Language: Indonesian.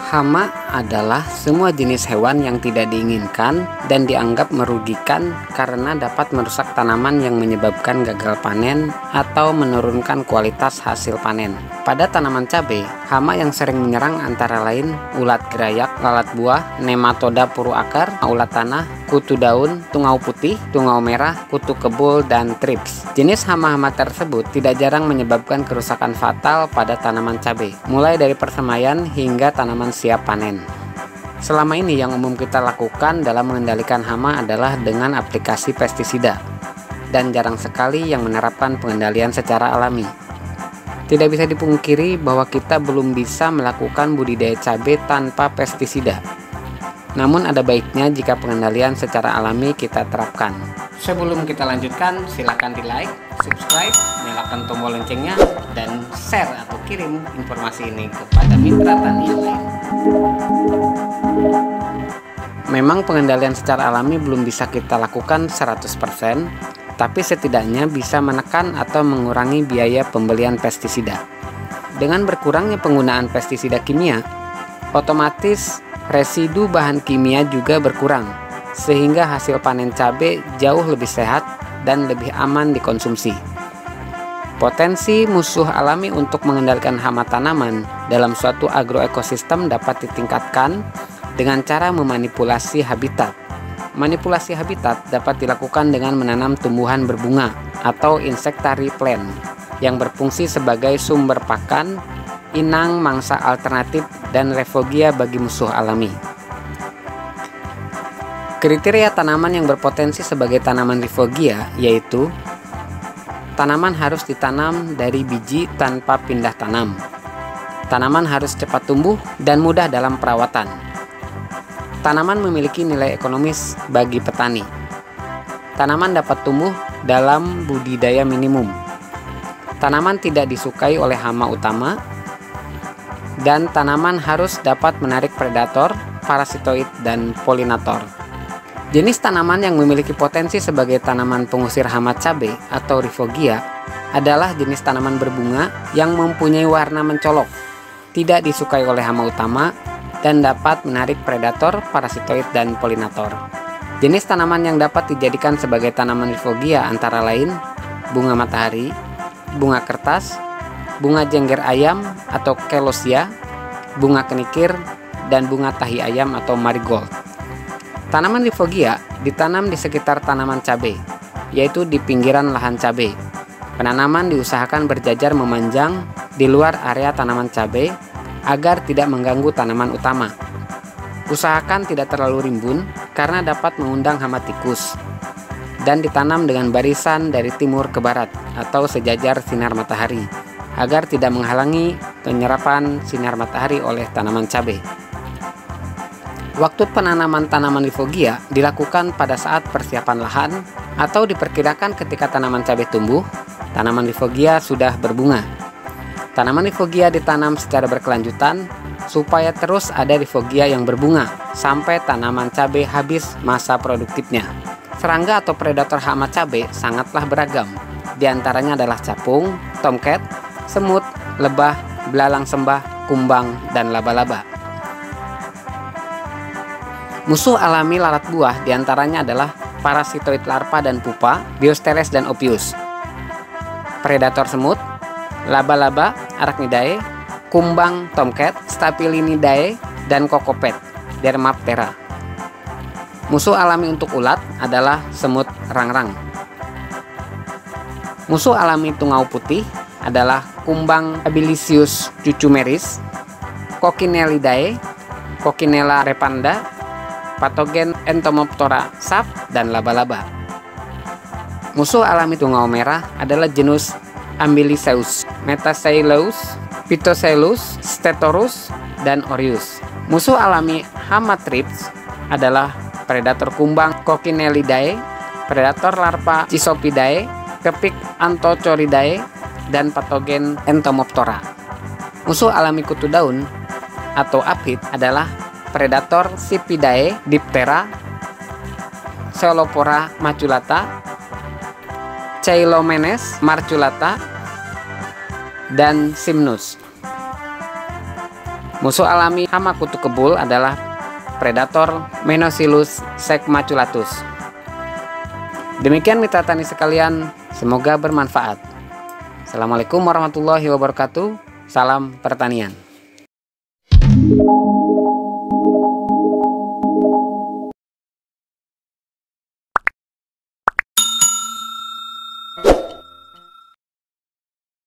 Hama adalah semua jenis hewan yang tidak diinginkan dan dianggap merugikan karena dapat merusak tanaman yang menyebabkan gagal panen atau menurunkan kualitas hasil panen. Pada tanaman cabai, hama yang sering menyerang antara lain ulat gerayak, lalat buah, nematoda puru akar, ulat tanah, kutu daun, tungau putih, tungau merah, kutu kebul, dan trips. Jenis hama-hama tersebut tidak jarang menyebabkan kerusakan fatal pada tanaman cabai, mulai dari persemaian hingga tanaman siap panen. Selama ini yang umum kita lakukan dalam mengendalikan hama adalah dengan aplikasi pestisida, dan jarang sekali yang menerapkan pengendalian secara alami. Tidak bisa dipungkiri bahwa kita belum bisa melakukan budidaya cabai tanpa pestisida. Namun ada baiknya jika pengendalian secara alami kita terapkan. Sebelum kita lanjutkan, silakan di like, subscribe, nyalakan tombol loncengnya, dan share atau kirim informasi ini kepada mitra tani yang lain. Memang pengendalian secara alami belum bisa kita lakukan 100%, tapi setidaknya bisa menekan atau mengurangi biaya pembelian pestisida. Dengan berkurangnya penggunaan pestisida kimia, otomatis residu bahan kimia juga berkurang, sehingga hasil panen cabai jauh lebih sehat dan lebih aman dikonsumsi. Potensi musuh alami untuk mengendalikan hama tanaman dalam suatu agroekosistem dapat ditingkatkan dengan cara memanipulasi habitat. Manipulasi habitat dapat dilakukan dengan menanam tumbuhan berbunga atau insectary plant yang berfungsi sebagai sumber pakan, inang mangsa alternatif, dan refugia bagi musuh alami. Kriteria tanaman yang berpotensi sebagai tanaman refugia yaitu: tanaman harus ditanam dari biji tanpa pindah tanam. Tanaman harus cepat tumbuh dan mudah dalam perawatan. Tanaman memiliki nilai ekonomis bagi petani. Tanaman dapat tumbuh dalam budidaya minimum. Tanaman tidak disukai oleh hama utama. Dan tanaman harus dapat menarik predator, parasitoid, dan polinator. Jenis tanaman yang memiliki potensi sebagai tanaman pengusir hama cabai atau refugia adalah jenis tanaman berbunga yang mempunyai warna mencolok, tidak disukai oleh hama utama, dan dapat menarik predator, parasitoid, dan polinator. Jenis tanaman yang dapat dijadikan sebagai tanaman refugia antara lain bunga matahari, bunga kertas, bunga jengger ayam atau celosia, bunga kenikir, dan bunga tahi ayam atau marigold. Tanaman refugia ditanam di sekitar tanaman cabai, yaitu di pinggiran lahan cabai. Penanaman diusahakan berjajar memanjang di luar area tanaman cabai agar tidak mengganggu tanaman utama. Usahakan tidak terlalu rimbun karena dapat mengundang hama tikus, dan ditanam dengan barisan dari timur ke barat atau sejajar sinar matahari agar tidak menghalangi penyerapan sinar matahari oleh tanaman cabai. Waktu penanaman tanaman refugia dilakukan pada saat persiapan lahan atau diperkirakan ketika tanaman cabai tumbuh, tanaman refugia sudah berbunga. Tanaman refugia ditanam secara berkelanjutan supaya terus ada refugia yang berbunga sampai tanaman cabai habis masa produktifnya. Serangga atau predator hama cabai sangatlah beragam. Di antaranya adalah capung, tomcat, semut, lebah, belalang sembah, kumbang, dan laba-laba. Musuh alami lalat buah diantaranya adalah parasitoid larva dan pupa, Biosteres dan Ophius. Predator semut, laba-laba, Arachnidae, kumbang, tomcat, Staphylidae, dan kokopet, Dermaptera. Musuh alami untuk ulat adalah semut rangrang. Musuh alami tungau putih adalah kumbang Habilisius cucumeris, Coccinellidae, Coccinella repanda, patogen Entomoptora sap, dan laba-laba. Musuh alami tungau merah adalah genus Ambiliseus, Metasailus, Phytosailus, Stetorus, dan Orius. Musuh alami hama trips adalah predator kumbang Coccinellidae, predator larva Chisopidae, kepik Antochoridae, dan patogen Entomoptora. Musuh alami kutu daun atau aphid adalah predator Scipidae, Diptera, Coelopora maculata, Cheilomenes marculata, dan Simnus. Musuh alami hama kutu kebul adalah predator Menosilus sekmaculatus. Demikian mitra tani sekalian, semoga bermanfaat. Assalamualaikum warahmatullahi wabarakatuh. Salam pertanian.